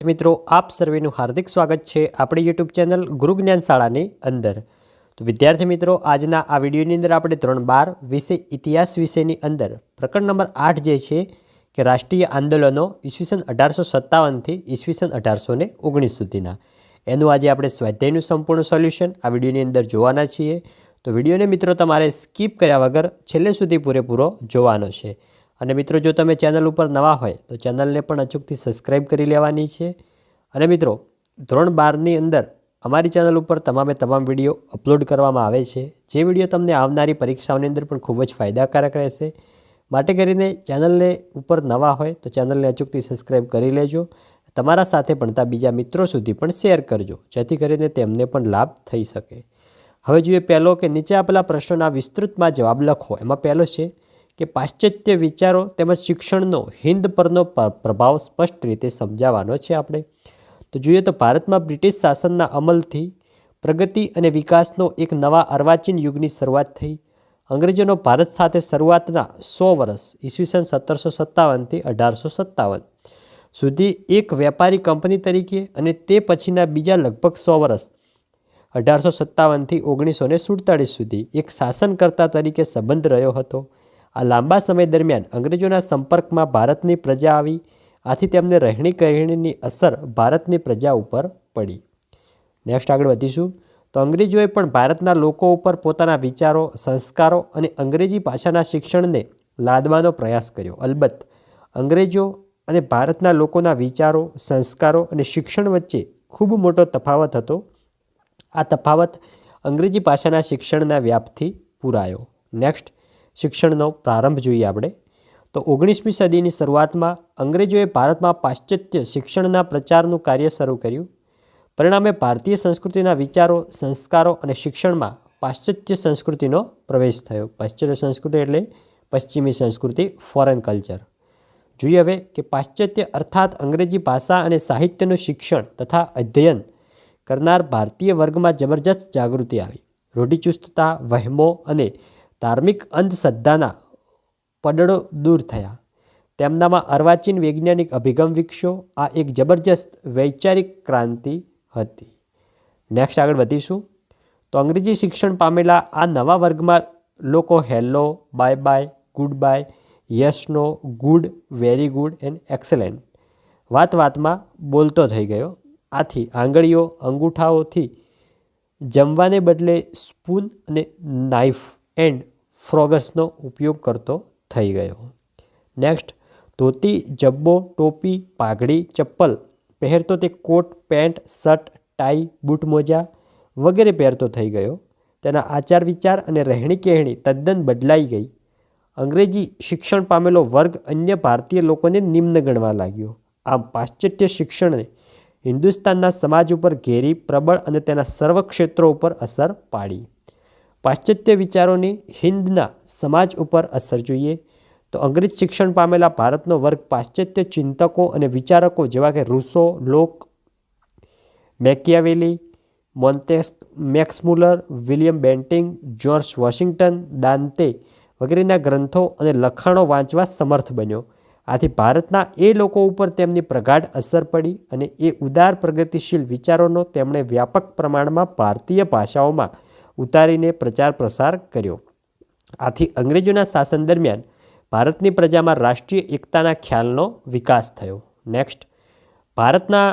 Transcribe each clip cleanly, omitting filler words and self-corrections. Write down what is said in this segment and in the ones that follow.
મિત્રો આપ સર્વેનું હાર્દિક સ્વાગત છે આપણી યુટ્યુબ ચેનલ ગુરુ જ્ઞાન શાળાની અંદર। તો વિદ્યાર્થી મિત્રો આજના આ વિડીયોની અંદર આપણે ધોરણ 12 વિષય ઇતિહાસ વિષયની અંદર પ્રકરણ નંબર 8 જે છે કે રાષ્ટ્રીય આંદોલનો ઈસવીસન 1857 થી ઈસવીસન 1819 સુધીના એનું આજે આપણે સ્વાધ્યાયનું સંપૂર્ણ સોલ્યુશન આ વિડીયોની અંદર જોવાના છીએ। તો વિડીયોને મિત્રો તમારે સ્કીપ કર્યા વગર છેલ્લે સુધી પૂરેપૂરો જોવાનો છે। અને મિત્રો જો તમે ચેનલ ઉપર નવા હોય તો ચેનલને પણ અચૂકથી સબસ્ક્રાઈબ કરી લેવાની છે। અને મિત્રો ધોરણ 12ની અંદર અમારી ચેનલ ઉપર તમામ વિડીયો અપલોડ કરવામાં આવે છે, જે વિડીયો તમને આવનારી પરીક્ષાઓની અંદર પણ ખૂબ જ ફાયદાકારક રહેશે। માટે કરીને ચેનલને ઉપર નવા હોય તો ચેનલને અચૂકથી સબસ્ક્રાઈબ કરી લેજો, તમારા સાથે ભણતા બીજા મિત્રો સુધી પણ શેર કરજો, જેથી કરીને તેમને પણ લાભ થઈ શકે। હવે જોઈએ પહેલો કે નીચે આપેલા પ્રશ્નોના વિસ્તૃતમાં જવાબ લખો। એમાં પહેલો છે કે પાશ્ચાત્ય વિચારો તેમજ શિક્ષણનો હિન્દ પરનો પ્રભાવ સ્પષ્ટ રીતે સમજાવવાનો છે આપણે। તો જોઈએ તો ભારતમાં બ્રિટિશ શાસનના અમલથી પ્રગતિ અને વિકાસનો એક નવા અર્વાચીન યુગની શરૂઆત થઈ। અંગ્રેજોનો ભારત સાથે શરૂઆતના 100 વર્ષ ઈસવીસન 1757 થી 1857 સુધી એક વેપારી કંપની તરીકે અને તે પછીના બીજા લગભગ 100 વર્ષ 1857 થી 1947 સુધી એક શાસનકર્તા તરીકે સંબંધ રહ્યો હતો। આ લાંબા સમય દરમિયાન અંગ્રેજોના સંપર્કમાં ભારતની પ્રજા આવી, આથી તેમને રહેણી કહેણીની અસર ભારતની પ્રજા ઉપર પડી। નેક્સ્ટ આગળ વધીશું તો અંગ્રેજોએ પણ ભારતના લોકો ઉપર પોતાના વિચારો, સંસ્કારો અને અંગ્રેજી ભાષાના શિક્ષણને લાદવાનો પ્રયાસ કર્યો। અલબત્ત અંગ્રેજો અને ભારતના લોકોના વિચારો, સંસ્કારો અને શિક્ષણ વચ્ચે ખૂબ મોટો તફાવત હતો। આ તફાવત અંગ્રેજી ભાષાના શિક્ષણના વ્યાપથી પૂરાયો। નેક્સ્ટ શિક્ષણનો પ્રારંભ જોઈએ આપણે તો 19મી સદીની શરૂઆતમાં અંગ્રેજોએ ભારતમાં પાશ્ચાત્ય શિક્ષણના પ્રચારનું કાર્ય શરૂ કર્યું। પરિણામે ભારતીય સંસ્કૃતિના વિચારો, સંસ્કારો અને શિક્ષણમાં પાશ્ચાત્ય સંસ્કૃતિનો પ્રવેશ થયો। પાશ્ચાત્ય સંસ્કૃતિ એટલે પશ્ચિમી સંસ્કૃતિ, ફોરેન કલ્ચર। જોઈએ હવે કે પાશ્ચાત્ય અર્થાત અંગ્રેજી ભાષા અને સાહિત્યનું શિક્ષણ તથા અધ્યયન કરનાર ભારતીય વર્ગમાં જબરજસ્ત જાગૃતિ આવી। રૂઢિચુસ્તતા, વહેમો અને ધાર્મિક અંધશ્રદ્ધાના પડળો દૂર થયા। તેમનામાં અર્વાચીન વૈજ્ઞાનિક અભિગમ વિકસ્યો। આ એક જબરજસ્ત વૈચારિક ક્રાંતિ હતી। નેક્સ્ટ આગળ વધીશું તો અંગ્રેજી શિક્ષણ પામેલા આ નવા વર્ગમાં લોકો hello, bye bye, goodbye, yes no, good, very good and excellent વાતમાં બોલતો થઈ ગયો। આથી આંગળીઓ, અંગૂઠાઓથી જમવાને બદલે સ્પૂન અને નાઇફ એન્ડ ફ્રોગર્સનો ઉપયોગ કરતો થઈ ગયો। નેક્સ્ટ ધોતી, જબ્બો, ટોપી, પાઘડી, ચપ્પલ પહેરતો તે કોટ, પેન્ટ, શર્ટ, ટાઈ, બૂટ મોજા વગેરે પહેરતો થઈ ગયો। તેના આચાર વિચાર અને રહેણી કહેણી તદ્દન બદલાઈ ગઈ। અંગ્રેજી શિક્ષણ પામેલો વર્ગ અન્ય ભારતીય લોકોને નિમ્ન ગણવા લાગ્યો। આમ પાશ્ચાત્ય શિક્ષણે હિન્દુસ્તાનના સમાજ ઉપર ઘેરી, પ્રબળ અને તેના સર્વ ક્ષેત્રો ઉપર અસર પાડી। પાશ્ચાત્ય વિચારોની હિન્દના સમાજ ઉપર અસર જોઈએ તો અંગ્રેજ શિક્ષણ પામેલા ભારતનો વર્ગ પાશ્ચાત્ય ચિંતકો અને વિચારકો જેવા કે Rousseau, Locke, Machiavelli, Max Muller, William Bentinck, George Washington, Dante વગેરેના ગ્રંથો અને લખાણો વાંચવા સમર્થ બન્યો। આથી ભારતના એ લોકો ઉપર તેમની પ્રગાઢ અસર પડી અને એ ઉદાર પ્રગતિશીલ વિચારોનો તેમણે વ્યાપક પ્રમાણમાં ભારતીય ભાષાઓમાં ઉતારીને પ્રચાર પ્રસાર કર્યો। આથી અંગ્રેજોના શાસન દરમિયાન ભારતની પ્રજામાં રાષ્ટ્રીય એકતાના ખ્યાલનો વિકાસ થયો। નેક્સ્ટ ભારતના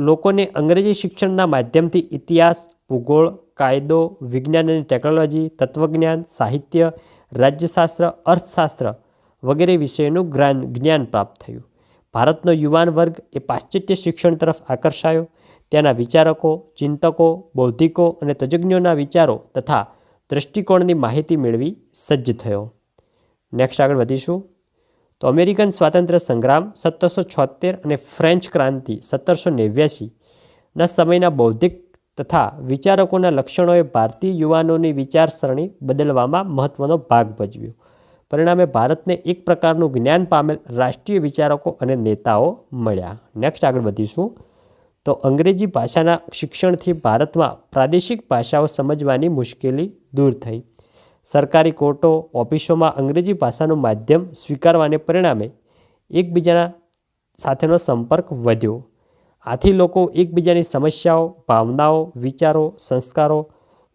લોકોને અંગ્રેજી શિક્ષણના માધ્યમથી ઇતિહાસ, ભૂગોળ, કાયદો, વિજ્ઞાન અને ટેકનોલોજી, તત્વજ્ઞાન, સાહિત્ય, રાજ્યશાસ્ત્ર, અર્થશાસ્ત્ર વગેરે વિષયોનું જ્ઞાન પ્રાપ્ત થયું। ભારતનો યુવાન વર્ગ એ પાશ્ચાત્ય શિક્ષણ તરફ આકર્ષાયો। ત્યાંના વિચારકો, ચિંતકો, બૌદ્ધિકો અને તજજ્ઞોના વિચારો તથા દૃષ્ટિકોણની માહિતી મેળવી સજ્જ થયો। નેક્સ્ટ આગળ વધીશું તો અમેરિકન સ્વાતંત્ર્ય સંગ્રામ 1776 અને ફ્રેન્ચ ક્રાંતિ 1789ના સમયના બૌદ્ધિક તથા વિચારકોના લક્ષણોએ ભારતીય યુવાનોની વિચારસરણી બદલવામાં મહત્વનો ભાગ ભજવ્યો। પરિણામે ભારતને એક પ્રકારનું જ્ઞાન પામેલ રાષ્ટ્રીય વિચારકો અને નેતાઓ મળ્યા। નેક્સ્ટ આગળ વધીશું તો અંગ્રેજી ભાષાના શિક્ષણથી ભારતમાં પ્રાદેશિક ભાષાઓ સમજવાની મુશ્કેલી દૂર થઈ। સરકારી કોર્ટો, ઓફિસોમાં અંગ્રેજી ભાષાનું માધ્યમ સ્વીકારવાને પરિણામે એકબીજાના સાથેનો સંપર્ક વધ્યો। આથી લોકો એકબીજાની સમસ્યાઓ, ભાવનાઓ, વિચારો, સંસ્કારો,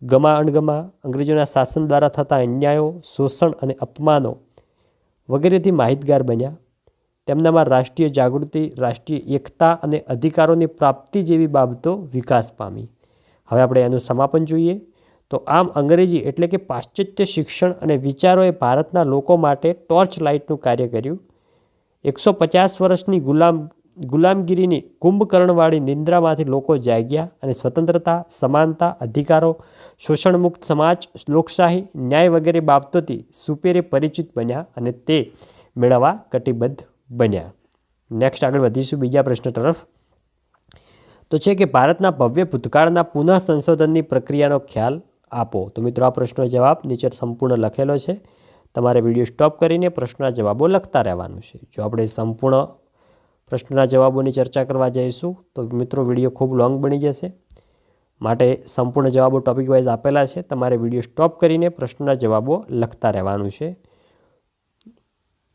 ગમા અણગમા, અંગ્રેજોના શાસન દ્વારા થતા અન્યાયો, શોષણ અને અપમાનો વગેરેથી માહિતગાર બન્યા. તેમનામાં રાષ્ટ્રીય જાગૃતિ, રાષ્ટ્રીય એકતા અને અધિકારોની પ્રાપ્તિ જેવી બાબતો વિકાસ પામી. હવે આપણે એનું સમાપન જોઈએ. તો આમ અંગ્રેજી એટલે કે પાશ્ચાત્ય શિક્ષણ અને વિચારોએ ભારતના લોકો માટે ટોર્ચ લાઇટનું કાર્ય કર્યું. 150 વર્ષની ગુલામગીરીની કુંભકર્ણવાળી નિંદ્રામાંથી લોકો જાગ્યા અને સ્વતંત્રતા, સમાનતા, અધિકારો, શોષણમુક્ત સમાજ, લોકશાહી, ન્યાય વગેરે બાબતોથી સુપેરે પરિચિત બન્યા અને તે મેળવવા કટિબદ્ધ બન્યા. નેક્સ્ટ આગળ વધીશું બીજા પ્રશ્ન તરફ. તો છે કે ભારતના ભવ્ય ભૂતકાળના પુનઃ સંશોધનની પ્રક્રિયાનો ખ્યાલ આપો. તો મિત્રો આ પ્રશ્નનો જવાબ નીચે સંપૂર્ણ લખેલો છે. તમારે વિડીયો સ્ટોપ કરીને પ્રશ્નના જવાબો લખતા રહેવાનું છે. જો આપણે સંપૂર્ણ પ્રશ્નના જવાબોની ચર્ચા કરવા જઈશું તો મિત્રો વિડીયો ખૂબ લોંગ બની જશે. માટે સંપૂર્ણ જવાબો ટોપિક વાઇઝ આપેલા છે. તમારે વિડીયો સ્ટોપ કરીને પ્રશ્નના જવાબો લખતા રહેવાનું છે.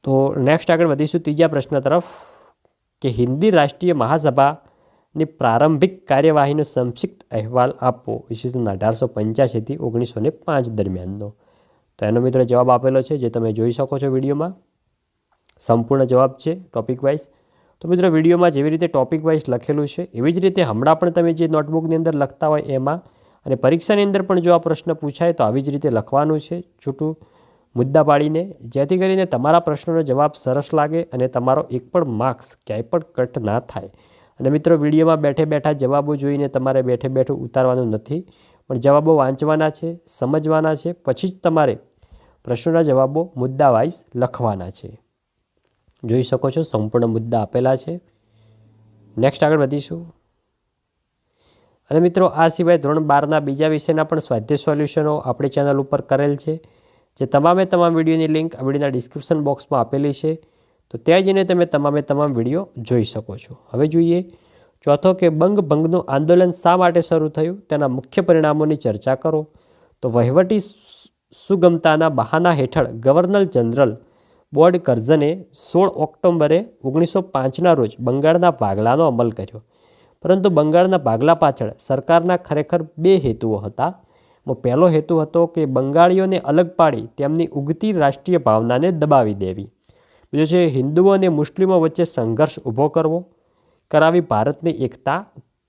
તો નેક્સ્ટ આગળ વધીશું ત્રીજા પ્રશ્ન તરફ કે હિન્દી રાષ્ટ્રીય મહાસભાની પ્રારંભિક કાર્યવાહીનો સંક્ષિપ્ત અહેવાલ આપો ઈસવીસન 1885થી 1905 દરમિયાનનો. તો એનો મિત્રો જવાબ આપેલો છે જે તમે જોઈ શકો છો વિડીયોમાં. સંપૂર્ણ જવાબ છે ટોપિક વાઇઝ. તો મિત્રો વિડીયોમાં જેવી રીતે ટોપિક વાઇઝ લખેલું છે એવી જ રીતે હમણાં પણ તમે જે નોટબુકની અંદર લખતા હોય એમાં અને પરીક્ષાની અંદર પણ જો આ પ્રશ્ન પૂછાય તો આવી જ રીતે લખવાનું છે છૂટું મુદ્દા પાડીને, જેથી કરીને તમારા પ્રશ્નોનો જવાબ સરસ લાગે અને તમારો એક પણ માર્ક્સ ક્યાંય પણ કટ ના થાય. અને મિત્રો વિડીયોમાં બેઠે બેઠા જવાબો જોઈને તમારે બેઠે બેઠું ઉતારવાનું નથી, પણ જવાબો વાંચવાના છે, સમજવાના છે, પછી જ તમારે પ્રશ્નોના જવાબો મુદ્દા વાઇઝ લખવાના છે. જોઈ શકો છો સંપૂર્ણ મુદ્દા આપેલા છે. નેક્સ્ટ આગળ વધીશું. અને મિત્રો આ સિવાય ધોરણ 12ના બીજા વિષયના પણ સ્વાધ્યાય સોલ્યુશનો આપણી ચેનલ ઉપર કરેલ છે, જે તમામ વિડીયોની લિંક આ વિડીયોના ડિસ્ક્રિપ્શન બોક્સમાં આપેલી છે. તો ત્યાં જઈને તમે તમામ વિડીયો જોઈ શકો છો. હવે જોઈએ ચોથો કે બંગભંગનું આંદોલન શા માટે શરૂ થયું તેના મુખ્ય પરિણામોની ચર્ચા કરો. તો વહીવટી સુગમતાના બહાના હેઠળ ગવર્નર જનરલ બોર્ડ કર્ઝને 16 ઓક્ટોબરે 1905ના રોજ બંગાળના ભાગલાનો અમલ કર્યો. પરંતુ બંગાળના ભાગલા પાછળ સરકારના ખરેખર બે હેતુઓ હતા. પહેલો હેતુ હતો કે બંગાળીઓને અલગ પાડી તેમની ઉગતી રાષ્ટ્રીય ભાવનાને દબાવી દેવી. બીજો છે હિન્દુઓ અને મુસ્લિમો વચ્ચે સંઘર્ષ ઊભો કરાવી ભારતની એકતા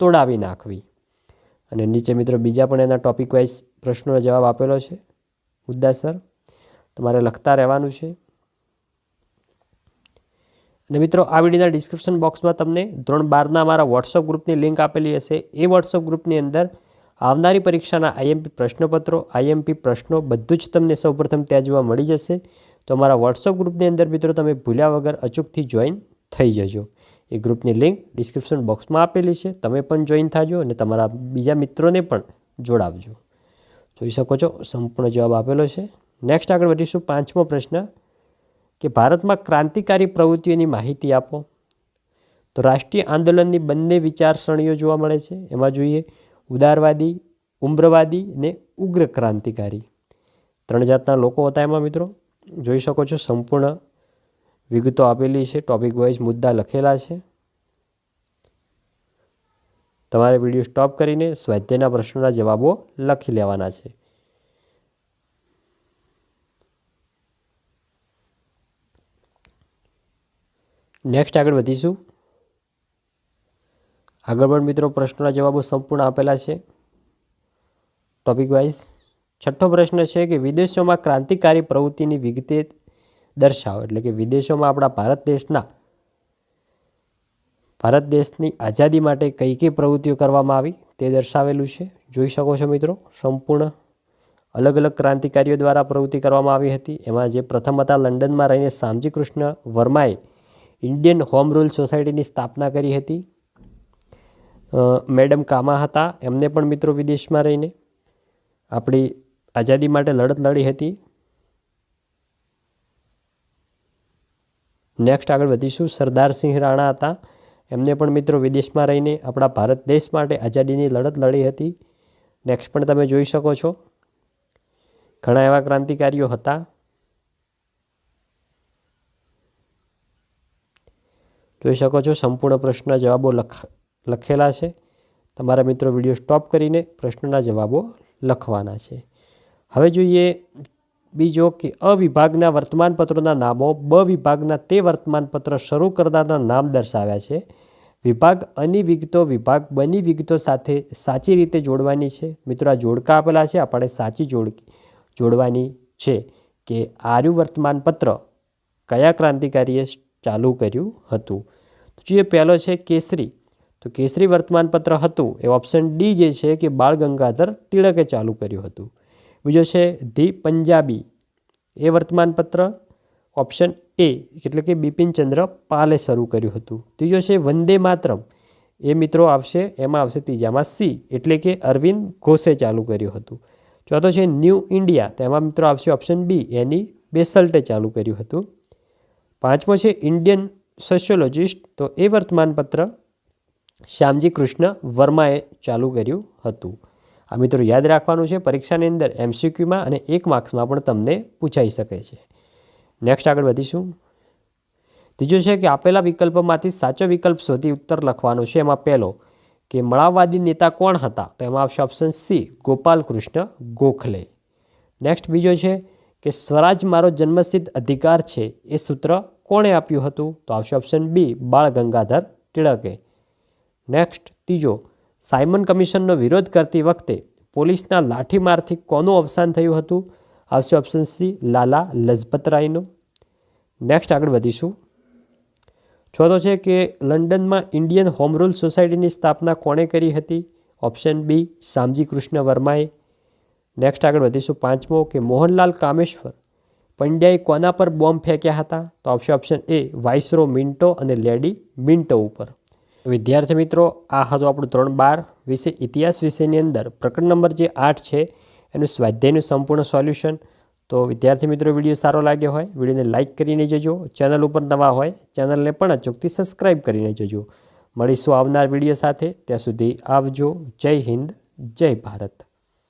તોડાવી નાખવી. અને નીચે મિત્રો બીજા પણ એના ટોપિક વાઇઝ પ્રશ્નોનો જવાબ આપેલો છે મુદ્દાસર, તમારે લખતા રહેવાનું છે. અને મિત્રો આ વિડીયોના ડિસ્ક્રિપ્શન બોક્સમાં તમને ધોરણ 12ના અમારા વોટ્સઅપ ગ્રુપની લિંક આપેલી હશે. એ વોટ્સઅપ ગ્રુપની અંદર આવનારી પરીક્ષાના આઈએમપી પ્રશ્નપત્રો, આઈએમપી પ્રશ્નો બધું જ તમને સૌપ્રથમ ત્યાં જોવા મળી જશે. તો અમારા વોટ્સઅપ ગ્રુપની અંદર મિત્રો તમે ભૂલ્યા વગર અચૂકથી જોઈન થઈ જજો. એ ગ્રુપની લિંક ડિસ્ક્રિપ્શન બોક્સમાં આપેલી છે. તમે પણ જોઈન થાજો અને તમારા બીજા મિત્રોને પણ જોડાવજો. જોઈ શકો છો સંપૂર્ણ જવાબ આપેલો છે. નેક્સ્ટ આગળ વધીશું. પાંચમો પ્રશ્ન કે ભારતમાં ક્રાંતિકારી પ્રવૃત્તિઓની માહિતી આપો. તો રાષ્ટ્રીય આંદોલનની બંને વિચારસરણીઓ જોવા મળે છે. એમાં જોઈએ ઉદારવાદી, ઉમ્રવાદી ને ઉગ્ર ક્રાંતિકારી. 3 જાતના લોકો હતા એમાં મિત્રો. જોઈ શકો છો સંપૂર્ણ વિગતો આપેલી છે, ટોપિક વાઇઝ મુદ્દા લખેલા છે. તમારે વિડીયો સ્ટોપ કરીને સ્વાધ્યાયના પ્રશ્નોના જવાબો લખી લેવાના છે. નેક્સ્ટ આગળ વધીશું. આગળ પણ મિત્રો પ્રશ્નોના જવાબો સંપૂર્ણ આપેલા છે ટોપિક વાઇઝ. છઠ્ઠો પ્રશ્ન છે કે વિદેશોમાં ક્રાંતિકારી પ્રવૃત્તિની વિગતે દર્શાવો. એટલે કે વિદેશોમાં આપણા ભારત દેશની આઝાદી માટે કઈ કઈ પ્રવૃત્તિઓ કરવામાં આવી તે દર્શાવેલું છે. જોઈ શકો છો મિત્રો સંપૂર્ણ અલગ અલગ ક્રાંતિકારીઓ દ્વારા પ્રવૃત્તિ કરવામાં આવી હતી. એમાં જે પ્રથમ હતા લંડનમાં રહીને શામજી કૃષ્ણ વર્માએ ઇન્ડિયન હોમ રૂલ સોસાયટીની સ્થાપના કરી હતી. મેડમ કામા હતા, એમને પણ મિત્રો વિદેશમાં રહીને આપણી આઝાદી માટે લડત લડી હતી. નેક્સ્ટ આગળ વધીશું. સરદારસિંહ રાણા હતા, એમને પણ મિત્રો વિદેશમાં રહીને આપણા ભારત દેશ માટે આઝાદીની લડત લડી હતી. નેક્સ્ટ પણ તમે જોઈ શકો છો ઘણા એવા ક્રાંતિકારીઓ હતા. જોઈ શકો છો સંપૂર્ણ પ્રશ્નના જવાબો લખેલા છે. તમારા મિત્રો વિડીયો સ્ટોપ કરીને પ્રશ્નોના જવાબો લખવાના છે. હવે જોઈએ બીજો કે અ વિભાગના વર્તમાનપત્રોના નામો બ વિભાગના તે વર્તમાનપત્ર શરૂ કરનારના નામ દર્શાવ્યા છે. વિભાગ અની વિગતો વિભાગ બની વિગતો સાથે સાચી રીતે જોડવાની છે. મિત્રો આ જોડકા આપેલા છે, આપણે સાચી જોડવાની છે કે આર્યું વર્તમાનપત્ર કયા ક્રાંતિકારીએ ચાલુ કર્યું હતું. તો જે પહેલો છે કેસરી, તો કેસરી વર્તમાનપત્ર હતું એ ઓપ્શન ડી જે છે કે બાળ ગંગાધર ટિળકે ચાલુ કર્યું હતું. બીજો છે ધી પંજાબી, એ વર્તમાનપત્ર ઓપ્શન એ એટલે કે બિપિનચંદ્ર પાલે શરૂ કર્યું હતું. ત્રીજો છે વંદે માતરમ, એ મિત્રો આવશે, એમાં આવશે ત્રીજામાં સી એટલે કે અરવિંદ ઘોષે ચાલુ કર્યું હતું. ચોથો છે ન્યૂ ઇન્ડિયા, તો એમાં મિત્રો આવશે ઓપ્શન બી એની બેસલ્ટે ચાલુ કર્યું હતું. પાંચમો છે ઇન્ડિયન સોશિયોલોજિસ્ટ, તો એ વર્તમાનપત્ર શ્યામજી કૃષ્ણ વર્માએ ચાલુ કર્યું હતું. આ મિત્રો યાદ રાખવાનું છે, પરીક્ષાની અંદર MCQમાં અને 1 માર્ક્સમાં પણ તમને પૂછાઈ શકે છે. નેક્સ્ટ આગળ વધીશું. ત્રીજો છે કે આપેલા વિકલ્પોમાંથી સાચો વિકલ્પ શોધી ઉત્તર લખવાનો છે. એમાં પહેલો કે મળાવવાદી નેતા કોણ હતા, તો એમાં આવશે option C Gopal Krishna Gokhale. Next બીજો છે કે સ્વરાજ મારો જન્મસિદ્ધ અધિકાર છે, એ સૂત્ર કોણે આપ્યું હતું, તો આવશે ઓપ્શન બી બાળ ગંગાધર ટિળકે. નેક્સ્ટ ત્રીજો, સાયમન કમિશનનો વિરોધ કરતી વખતે પોલીસના લાઠીમારથી કોનું અવસાન થયું હતું, આવશે ઓપ્શન સી લાલા લજપતરાયનું. નેક્સ્ટ આગળ વધીશું. ચોથો છે કે લંડનમાં ઇન્ડિયન હોમ રૂલ સોસાયટીની સ્થાપના કોણે કરી હતી, ઓપ્શન બી શ્યામજી કૃષ્ણ વર્માએ. નેક્સ્ટ આગળ વધીશું. પાંચમો કે મોહનલાલ કામેશ્વર પંડ્યાએ કોના પર બોમ્બ ફેંક્યા હતા, તો આવશે ઓપ્શન એ વાઇસરો મિન્ટો અને લેડી મિન્ટો ઉપર. વિદ્યાર્થી મિત્રો, આ હતું આપણું ધોરણ 12 વિશે ઇતિહાસ વિષયની અંદર પ્રકરણ નંબર જે 8 છે એનું સ્વાધ્યાયનું સંપૂર્ણ સોલ્યુશન. તો વિદ્યાર્થી મિત્રો, વિડીયો સારો લાગ્યો હોય વિડીયોને લાઇક કરીને જજો. ચેનલ ઉપર નવા હોય ચેનલને પણ અચૂકથી સબસ્ક્રાઈબ કરીને જજો. મળીશું આવનાર વિડીયો સાથે. ત્યાં સુધી આવજો. જય હિન્દ, જય ભારત.